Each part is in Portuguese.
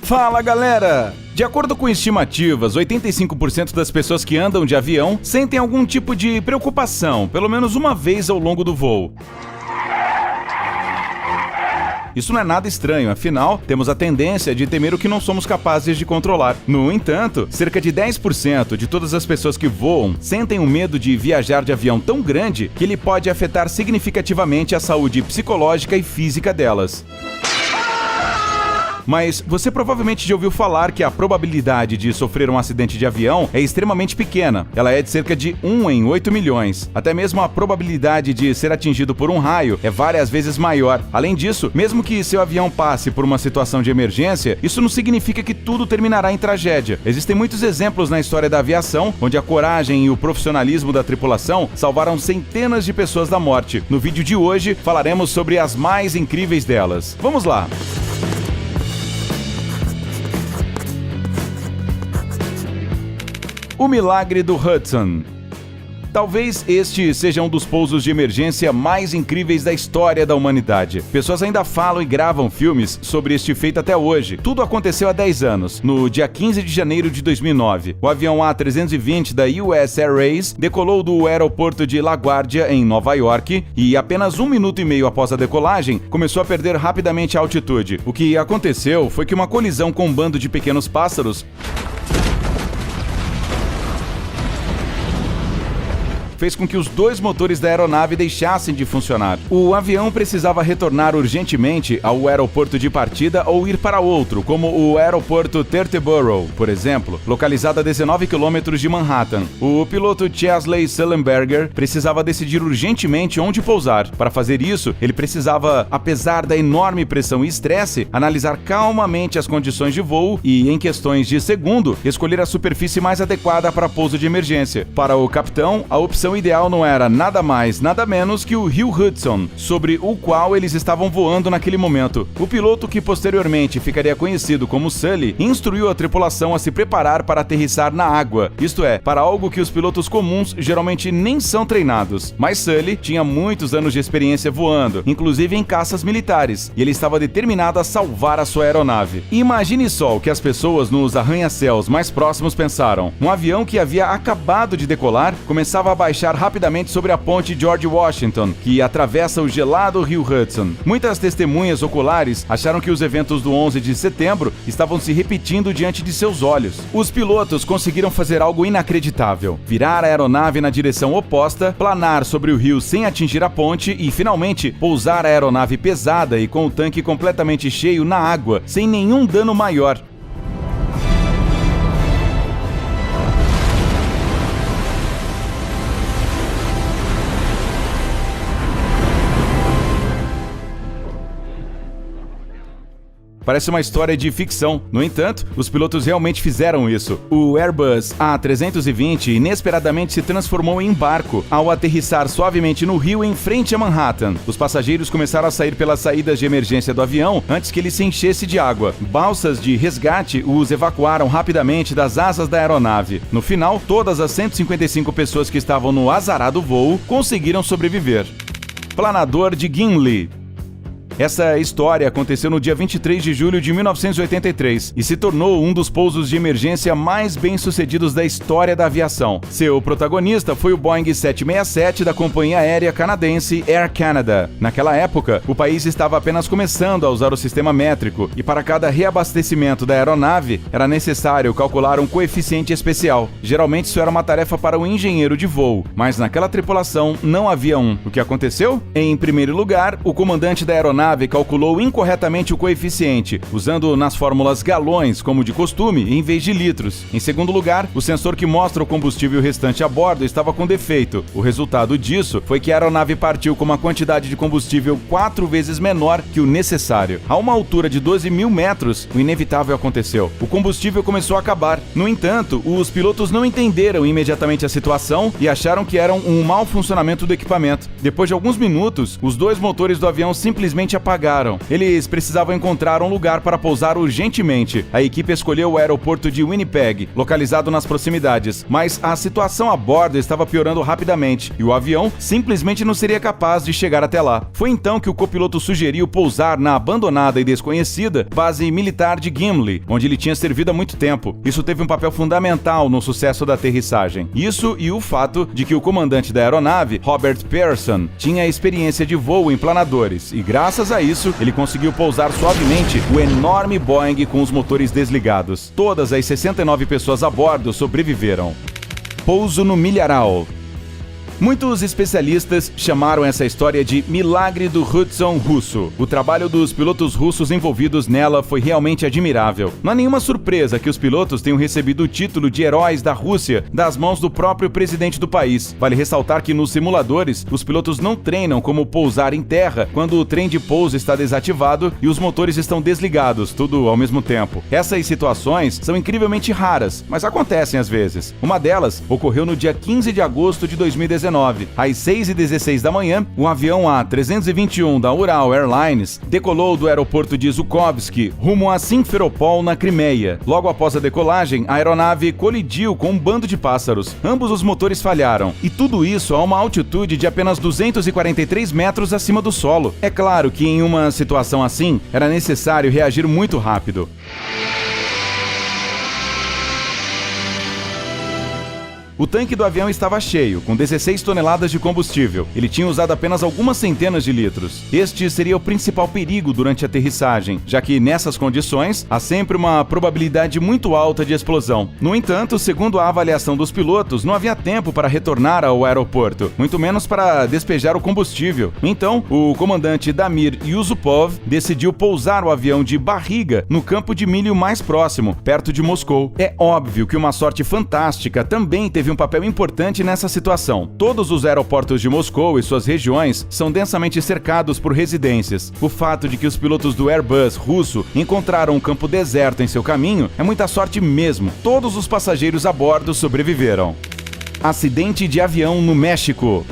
Fala, galera! De acordo com estimativas, 85% das pessoas que andam de avião sentem algum tipo de preocupação, pelo menos uma vez ao longo do voo. Isso não é nada estranho, afinal, temos a tendência de temer o que não somos capazes de controlar. No entanto, cerca de 10% de todas as pessoas que voam sentem o medo de viajar de avião tão grande que ele pode afetar significativamente a saúde psicológica e física delas. Mas você provavelmente já ouviu falar que a probabilidade de sofrer um acidente de avião é extremamente pequena. Ela é de cerca de 1 em 8 milhões. Até mesmo a probabilidade de ser atingido por um raio é várias vezes maior. Além disso, mesmo que seu avião passe por uma situação de emergência, isso não significa que tudo terminará em tragédia. Existem muitos exemplos na história da aviação onde a coragem e o profissionalismo da tripulação salvaram centenas de pessoas da morte. No vídeo de hoje, falaremos sobre as mais incríveis delas. Vamos lá! O milagre do Hudson. Talvez este seja um dos pousos de emergência mais incríveis da história da humanidade. Pessoas ainda falam e gravam filmes sobre este feito até hoje. Tudo aconteceu há 10 anos, no dia 15 de janeiro de 2009. O avião A320 da US Airways decolou do aeroporto de LaGuardia, em Nova York, e apenas 1 minuto e meio após a decolagem, começou a perder rapidamente a altitude. O que aconteceu foi que uma colisão com um bando de pequenos pássaros fez com que os dois motores da aeronave deixassem de funcionar. O avião precisava retornar urgentemente ao aeroporto de partida ou ir para outro, como o aeroporto Teterboro, por exemplo, localizado a 19 quilômetros de Manhattan. O piloto Chesley Sullenberger precisava decidir urgentemente onde pousar. Para fazer isso, ele precisava, apesar da enorme pressão e estresse, analisar calmamente as condições de voo e, em questões de segundo, escolher a superfície mais adequada para pouso de emergência. Para o capitão, a opção ideal não era nada mais, nada menos que o rio Hudson, sobre o qual eles estavam voando naquele momento. O piloto, que posteriormente ficaria conhecido como Sully, instruiu a tripulação a se preparar para aterrissar na água, isto é, para algo que os pilotos comuns geralmente nem são treinados. Mas Sully tinha muitos anos de experiência voando, inclusive em caças militares, e ele estava determinado a salvar a sua aeronave. Imagine só o que as pessoas nos arranha-céus mais próximos pensaram. Um avião que havia acabado de decolar começava a baixar rapidamente sobre a ponte George Washington, que atravessa o gelado rio Hudson. Muitas testemunhas oculares acharam que os eventos do 11 de setembro estavam se repetindo diante de seus olhos. Os pilotos conseguiram fazer algo inacreditável: virar a aeronave na direção oposta, planar sobre o rio sem atingir a ponte e, finalmente, pousar a aeronave pesada e com o tanque completamente cheio na água, sem nenhum dano maior. Parece uma história de ficção. No entanto, os pilotos realmente fizeram isso. O Airbus A320 inesperadamente se transformou em barco ao aterrissar suavemente no rio em frente a Manhattan. Os passageiros começaram a sair pelas saídas de emergência do avião antes que ele se enchesse de água. Balsas de resgate os evacuaram rapidamente das asas da aeronave. No final, todas as 155 pessoas que estavam no azarado voo conseguiram sobreviver. Planador de Gimli. Essa história aconteceu no dia 23 de julho de 1983 e se tornou um dos pousos de emergência mais bem-sucedidos da história da aviação. Seu protagonista foi o Boeing 767 da companhia aérea canadense Air Canada. Naquela época, o país estava apenas começando a usar o sistema métrico e para cada reabastecimento da aeronave era necessário calcular um coeficiente especial. Geralmente isso era uma tarefa para o engenheiro de voo, mas naquela tripulação não havia um. O que aconteceu? Em primeiro lugar, o comandante da aeronave calculou incorretamente o coeficiente, usando nas fórmulas galões, como de costume, em vez de litros. Em segundo lugar, o sensor que mostra o combustível restante a bordo estava com defeito. O resultado disso foi que a aeronave partiu com uma quantidade de combustível 4 vezes menor que o necessário. A uma altura de 12 mil metros, o inevitável aconteceu. O combustível começou a acabar. No entanto, os pilotos não entenderam imediatamente a situação e acharam que era um mau funcionamento do equipamento. Depois de alguns minutos, os dois motores do avião simplesmente simplesmente apagaram. Eles precisavam encontrar um lugar para pousar urgentemente. A equipe escolheu o aeroporto de Winnipeg, localizado nas proximidades, mas a situação a bordo estava piorando rapidamente e o avião simplesmente não seria capaz de chegar até lá. Foi então que o copiloto sugeriu pousar na abandonada e desconhecida base militar de Gimli, onde ele tinha servido há muito tempo. Isso teve um papel fundamental no sucesso da aterrissagem. Isso e o fato de que o comandante da aeronave, Robert Pearson, tinha experiência de voo em planadores e, graças a isso, ele conseguiu pousar suavemente o enorme Boeing com os motores desligados. Todas as 69 pessoas a bordo sobreviveram. Pouso no Milharal. Muitos especialistas chamaram essa história de Milagre do Hudson russo. O trabalho dos pilotos russos envolvidos nela foi realmente admirável. Não há nenhuma surpresa que os pilotos tenham recebido o título de heróis da Rússia das mãos do próprio presidente do país. Vale ressaltar que nos simuladores, os pilotos não treinam como pousar em terra quando o trem de pouso está desativado e os motores estão desligados, tudo ao mesmo tempo. Essas situações são incrivelmente raras, mas acontecem às vezes. Uma delas ocorreu no dia 15 de agosto de 2019. Às 6h16 da manhã, um avião A321 da Ural Airlines decolou do aeroporto de Zhukovsky rumo a Simferopol, na Crimeia. Logo após a decolagem, a aeronave colidiu com um bando de pássaros. Ambos os motores falharam, e tudo isso a uma altitude de apenas 243 metros acima do solo. É claro que em uma situação assim, era necessário reagir muito rápido. O tanque do avião estava cheio, com 16 toneladas de combustível. Ele tinha usado apenas algumas centenas de litros. Este seria o principal perigo durante a aterrissagem, já que nessas condições há sempre uma probabilidade muito alta de explosão. No entanto, segundo a avaliação dos pilotos, não havia tempo para retornar ao aeroporto, muito menos para despejar o combustível. Então, o comandante Damir Yusupov decidiu pousar o avião de barriga no campo de milho mais próximo, perto de Moscou. É óbvio que uma sorte fantástica também teve um papel importante nessa situação. Todos os aeroportos de Moscou e suas regiões são densamente cercados por residências. O fato de que os pilotos do Airbus russo encontraram um campo deserto em seu caminho é muita sorte mesmo. Todos os passageiros a bordo sobreviveram. Acidente de avião no México.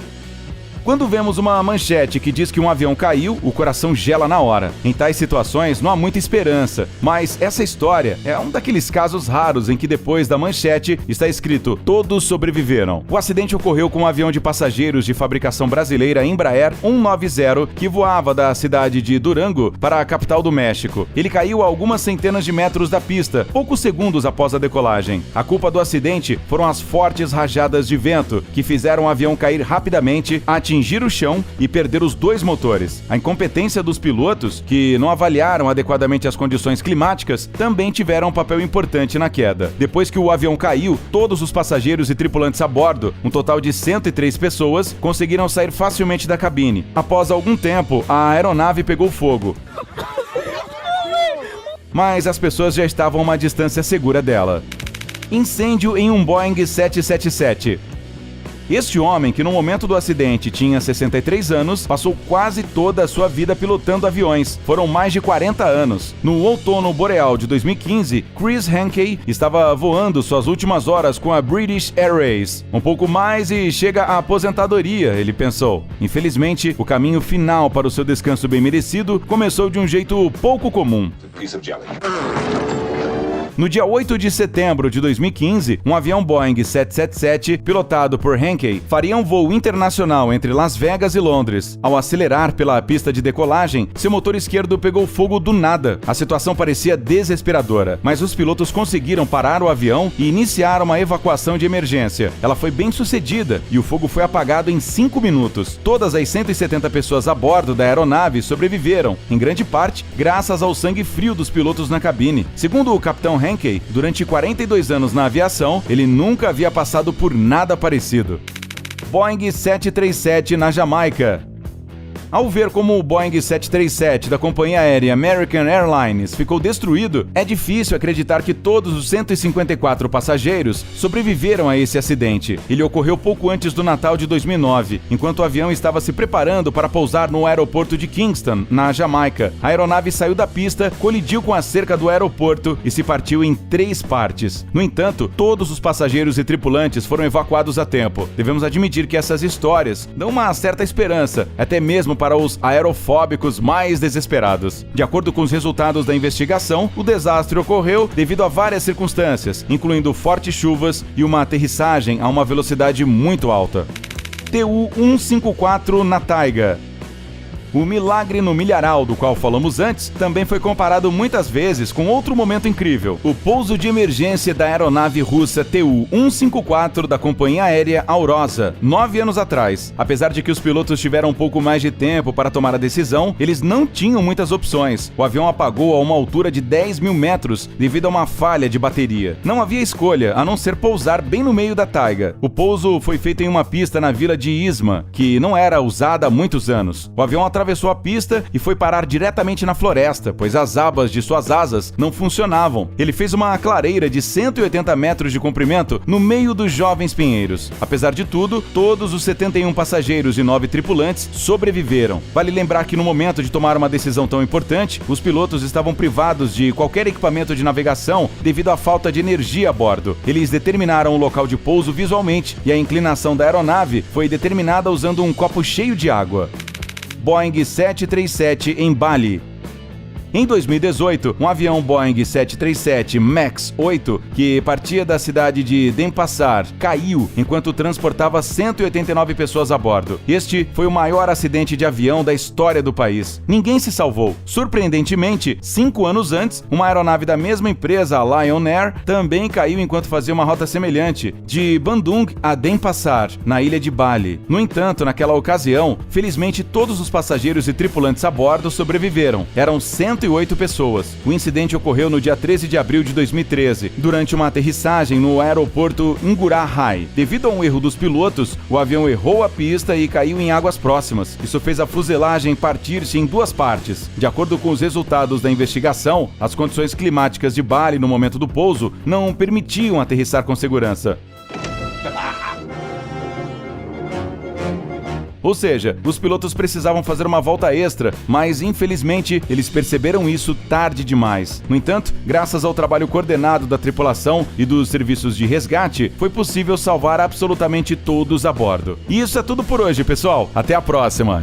Quando vemos uma manchete que diz que um avião caiu, o coração gela na hora. Em tais situações não há muita esperança, mas essa história é um daqueles casos raros em que depois da manchete está escrito "Todos sobreviveram". O acidente ocorreu com um avião de passageiros de fabricação brasileira Embraer 190 que voava da cidade de Durango para a capital do México. Ele caiu a algumas centenas de metros da pista, poucos segundos após a decolagem. A culpa do acidente foram as fortes rajadas de vento que fizeram o avião cair rapidamente, atingir o chão e perder os dois motores. A incompetência dos pilotos, que não avaliaram adequadamente as condições climáticas, também tiveram um papel importante na queda. Depois que o avião caiu, todos os passageiros e tripulantes a bordo, um total de 103 pessoas, conseguiram sair facilmente da cabine. Após algum tempo, a aeronave pegou fogo, mas as pessoas já estavam a uma distância segura dela. Incêndio em um Boeing 777. Este homem, que no momento do acidente tinha 63 anos, passou quase toda a sua vida pilotando aviões. Foram mais de 40 anos. No outono boreal de 2015, Chris Hankey estava voando suas últimas horas com a British Airways. Um pouco mais e chega à aposentadoria, ele pensou. Infelizmente, o caminho final para o seu descanso bem merecido começou de um jeito pouco comum. No dia 8 de setembro de 2015, um avião Boeing 777, pilotado por Hankey, faria um voo internacional entre Las Vegas e Londres. Ao acelerar pela pista de decolagem, seu motor esquerdo pegou fogo do nada. A situação parecia desesperadora, mas os pilotos conseguiram parar o avião e iniciar uma evacuação de emergência. Ela foi bem sucedida e o fogo foi apagado em 5 minutos. Todas as 170 pessoas a bordo da aeronave sobreviveram, em grande parte graças ao sangue frio dos pilotos na cabine. Segundo o capitão Hankey, durante 42 anos na aviação, ele nunca havia passado por nada parecido. Boeing 737 na Jamaica. Ao ver como o Boeing 737 da companhia aérea American Airlines ficou destruído, é difícil acreditar que todos os 154 passageiros sobreviveram a esse acidente. Ele ocorreu pouco antes do Natal de 2009, enquanto o avião estava se preparando para pousar no aeroporto de Kingston, na Jamaica. A aeronave saiu da pista, colidiu com a cerca do aeroporto e se partiu em 3 partes. No entanto, todos os passageiros e tripulantes foram evacuados a tempo. Devemos admitir que essas histórias dão uma certa esperança, até mesmo para os aerofóbicos mais desesperados. De acordo com os resultados da investigação, o desastre ocorreu devido a várias circunstâncias, incluindo fortes chuvas e uma aterrissagem a uma velocidade muito alta. Tu-154 na taiga. O milagre no milharal, do qual falamos antes, também foi comparado muitas vezes com outro momento incrível: o pouso de emergência da aeronave russa Tu-154 da companhia aérea Aurosa, 9 anos atrás. Apesar de que os pilotos tiveram um pouco mais de tempo para tomar a decisão, eles não tinham muitas opções. O avião apagou a uma altura de 10 mil metros devido a uma falha de bateria. Não havia escolha, a não ser pousar bem no meio da taiga. O pouso foi feito em uma pista na vila de Isma, que não era usada há muitos anos. O avião atravessou a pista e foi parar diretamente na floresta, pois as abas de suas asas não funcionavam. Ele fez uma clareira de 180 metros de comprimento no meio dos jovens pinheiros. Apesar de tudo, todos os 71 passageiros e 9 tripulantes sobreviveram. Vale lembrar que no momento de tomar uma decisão tão importante, os pilotos estavam privados de qualquer equipamento de navegação devido à falta de energia a bordo. Eles determinaram o local de pouso visualmente e a inclinação da aeronave foi determinada usando um copo cheio de água. Boeing 737 em Bali. Em 2018, um avião Boeing 737 MAX 8, que partia da cidade de Denpasar, caiu enquanto transportava 189 pessoas a bordo. Este foi o maior acidente de avião da história do país. Ninguém se salvou. Surpreendentemente, 5 anos antes, uma aeronave da mesma empresa, a Lion Air, também caiu enquanto fazia uma rota semelhante, de Bandung a Denpasar, na ilha de Bali. No entanto, naquela ocasião, felizmente todos os passageiros e tripulantes a bordo sobreviveram. Eram 108 pessoas. O incidente ocorreu no dia 13 de abril de 2013, durante uma aterrissagem no aeroporto Ngurahai. Devido a um erro dos pilotos, o avião errou a pista e caiu em águas próximas. Isso fez a fuselagem partir-se em duas partes. De acordo com os resultados da investigação, as condições climáticas de Bali no momento do pouso não permitiam aterrissar com segurança. Ou seja, os pilotos precisavam fazer uma volta extra, mas infelizmente eles perceberam isso tarde demais. No entanto, graças ao trabalho coordenado da tripulação e dos serviços de resgate, foi possível salvar absolutamente todos a bordo. E isso é tudo por hoje, pessoal. Até a próxima!